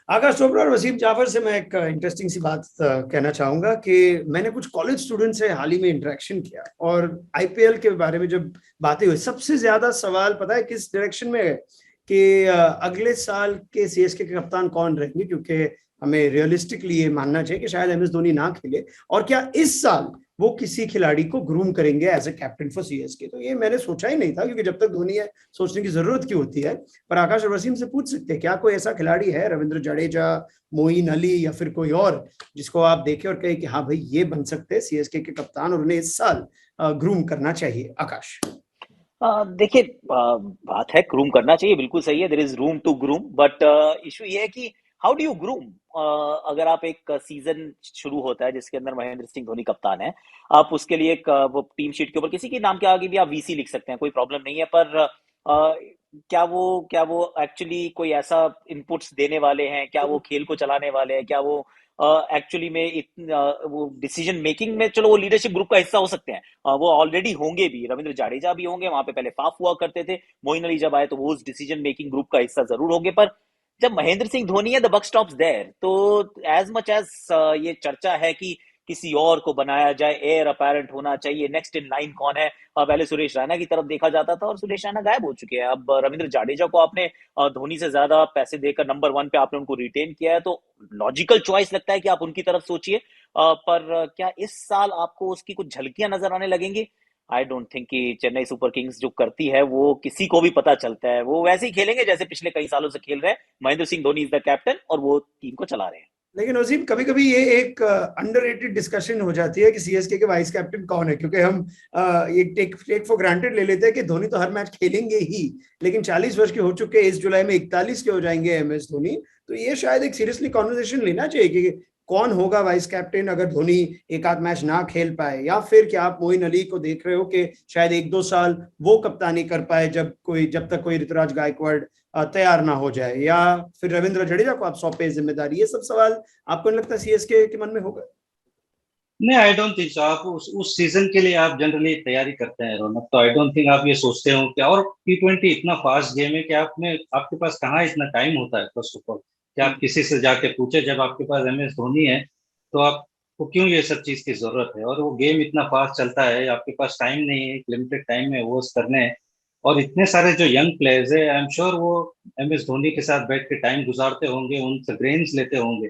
आकाश चोपड़ा और वसीम जाफर से मैं एक इंटरेस्टिंग सी बात कहना चाहूंगा कि मैंने कुछ कॉलेज स्टूडेंट से हाल ही में इंटरेक्शन किया और आईपीएल के बारे में जब बातें हुई, सबसे ज्यादा सवाल पता है किस डायरेक्शन में है कि अगले साल के सीएसके के कप्तान कौन रहेंगे, क्योंकि हमें रियलिस्टिकली ये मानना चाहिए कि शायद एमएस धोनी ना खेले, और क्या इस साल वो किसी खिलाड़ी को ग्रूम करेंगे as a captain for CSK. तो ये मैंने सोचा ही नहीं था, क्योंकि जब तक धोनी है सोचने की जरूरत क्यों होती है। पर आकाश और वसीम से पूछ सकते हैं, क्या कोई ऐसा खिलाड़ी है, रविंद्र जडेजा, मोइन अली या फिर कोई और, जिसको आप देखें और कहें कि हाँ भाई ये बन सकते हैं सीएसके के कप्तान और उन्हें इस साल ग्रूम करना चाहिए। आकाश। देखिए, बात है ग्रूम करना चाहिए, बिल्कुल सही है। There is room to groom, but issue ये है कि हाउ डू यू ग्रूम। अगर आप एक सीजन शुरू होता है जिसके अंदर महेंद्र सिंह धोनी कप्तान है, आप उसके लिए एक वो टीम शीट के ऊपर किसी के नाम के आगे भी आप वीसी लिख सकते हैं, कोई प्रॉब्लम नहीं है। पर क्या वो एक्चुअली कोई ऐसा इनपुट्स देने वाले हैं, क्या वो खेल को चलाने वाले हैं, क्या वो एक्चुअली में वो डिसीजन मेकिंग में, चलो वो लीडरशिप ग्रुप का हिस्सा हो सकते हैं, वो ऑलरेडी होंगे भी, रविंद्र जाडेजा भी होंगे, वहां पे पहले फाफ हुआ करते थे, मोइन अली जब आए तो वो उस डिसीजन मेकिंग ग्रुप का हिस्सा जरूर होंगे। पर जब महेंद्र सिंह धोनी है, द बक स्टॉप्स देयर। तो एज मच एज ये चर्चा है कि किसी और को बनाया जाए, एयर अपैरेंट होना चाहिए, नेक्स्ट इन लाइन कौन है, पहले सुरेश रैना की तरफ देखा जाता था और सुरेश रैना गायब हो चुके हैं। अब रविंद्र जाडेजा को आपने धोनी से ज्यादा पैसे देकर नंबर 1 पे आपने उनको रिटेन किया है, तो लॉजिकल चॉइस लगता है कि आप उनकी तरफ सोचिए। पर क्या इस साल आपको उसकी कुछ झलकियां नजर आने लगेंगी? आई डोंट थिंक कि चेन्नई सुपर किंग्स जो करती है वो किसी को भी पता चलता है। वो वैसे ही खेलेंगे जैसे पिछले कई सालों से खेल रहे हैं। Mahendra Singh Dhoni is the captain और वो टीम को चला रहे हैं। लेकिन वसीम, कभी कभी ये एक अंडररेटेड डिस्कशन हो जाती है कि सीएसके के वाइस कैप्टन कौन है, क्योंकि हम ये टेक फॉर ग्रांटेड ले लेते हैं कि धोनी तो हर मैच खेलेंगे ही, लेकिन 40 वर्ष के हो चुके हैं, इस जुलाई में 41 के हो जाएंगे एमएस धोनी। तो ये शायद एक सीरियसली कॉन्वर्सेशन लेना चाहिए कि कौन होगा वाइस कैप्टन अगर धोनी एक आध मैच ना खेल पाए, या फिर क्या आप मोइन अली को देख रहे हो कि शायद 1-2 साल वो कप्तानी कर पाए जब तक कोई ऋतुराज गायकवाड़ तैयार ना हो जाए, या फिर रविंद्र जडेजा को आप सौंपे जिम्मेदारी। ये सब सवाल आपको नहीं लगता सीएसके के मन में होगा? नहीं, आई डोंट थिंक सो। आप उस सीजन के लिए आप जनरली तैयारी करते हैं रौनक, तो आई डोंट थिंक आप ये सोचते हो कि, और T20 इतना फास्ट गेम है कि आपके पास कहाँ इतना टाइम होता है। फर्स्ट ऑफ ऑल, कि आप किसी से जाके पूछे, जब आपके पास एमएस धोनी है तो आपको क्यों ये सब चीज की जरूरत है। और वो गेम इतना फास्ट चलता है, आपके पास टाइम नहीं है, लिमिटेड टाइम में वो करने हैं। और इतने सारे जो यंग प्लेयर्स है, आई एम श्योर वो एमएस धोनी के साथ बैठ के टाइम गुजारते होंगे, उनसे ग्रेन्स लेते होंगे।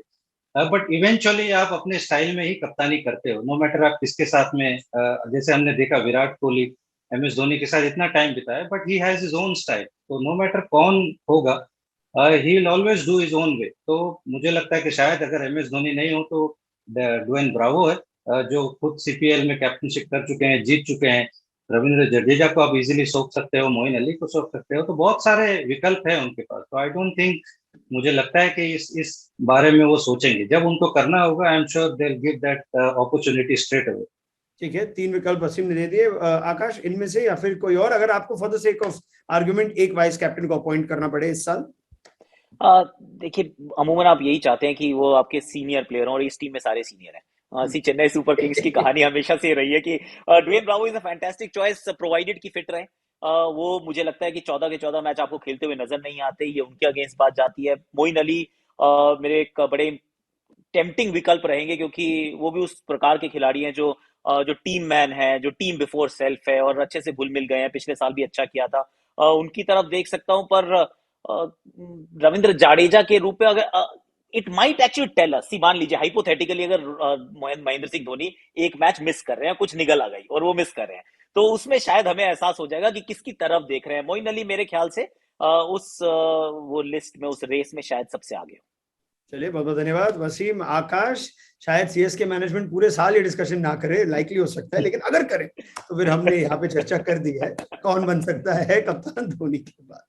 बट इवेंचुअली आप अपने स्टाइल में ही कप्तानी करते हो, नो मैटर आप किसके साथ में। जैसे हमने देखा विराट कोहली एमएस धोनी के साथ इतना टाइम बिताया, but he has his own style, तो नो मैटर कौन होगा, he will always do his own way. तो मुझे लगता है कि शायद अगर एमएस धोनी नहीं हो तो ड्वेन ब्रावो है, जो खुद सीपीएल में कैप्टनशिप कर चुके हैं, जीत चुके हैं। रविंद्र जडेजा को आप इजीली सोच सकते हो, मोइन अली को सोच सकते हो, तो बहुत सारे विकल्प है उनके पास। तो आई डोंट थिंक, मुझे लगता है कि इस बारे में वो सोचेंगे जब उनको करना होगा। I am sure they will give that opportunity straight away. ठीक है, 3 विकल्प वसीम ने दे दिए। आकाश, इनमें से या फिर कोई और, अगर आपको for the sake of argument एक वाइस कैप्टन को अपॉइंट करना पड़े इस साल? देखिए, अमूमन आप यही चाहते हैं कि वो आपके सीनियर प्लेयर हों, और इस टीम में सारे सीनियर हैं। सी चेन्नई सुपर किंग्स की कहानी हमेशा से रही है कि Dwayne Bravo is a fantastic choice provided कि फिट रहे। वो मुझे लगता है कि 14 के 14 मैच आपको खेलते हुए नजर नहीं आते, ये उनके अगेंस्ट बात जाती है। मोइन अली मेरे एक बड़े टेम्पटिंग विकल्प रहेंगे, क्योंकि वो भी उस प्रकार के खिलाड़ी हैं जो टीम मैन है, जो टीम बिफोर सेल्फ है, और अच्छे से घुल मिल गए हैं, पिछले साल भी अच्छा किया था। उनकी तरफ देख सकता हूं। पर रविंद्र जाडेजा के रूप में अगर it might actually tell us, मान लीजिए हाइपोथेटिकली अगर महेंद्र सिंह धोनी एक मैच मिस कर रहे हैं, कुछ निगल आ गई और वो मिस कर रहे हैं, तो उसमें शायद हमें एहसास हो जाएगा कि किसकी तरफ देख रहे हैं। मोइन अली मेरे ख्याल से वो लिस्ट में, उस रेस में शायद सबसे आगे हो। चलिए, बहुत बहुत धन्यवाद वसीम। आकाश, शायद सीएसके मैनेजमेंट पूरे साल ये डिस्कशन ना करे, लाइकली हो सकता है, लेकिन अगर करे तो फिर हमने यहाँ पे चर्चा कर दी है कौन बन सकता है कप्तान धोनी के बाद।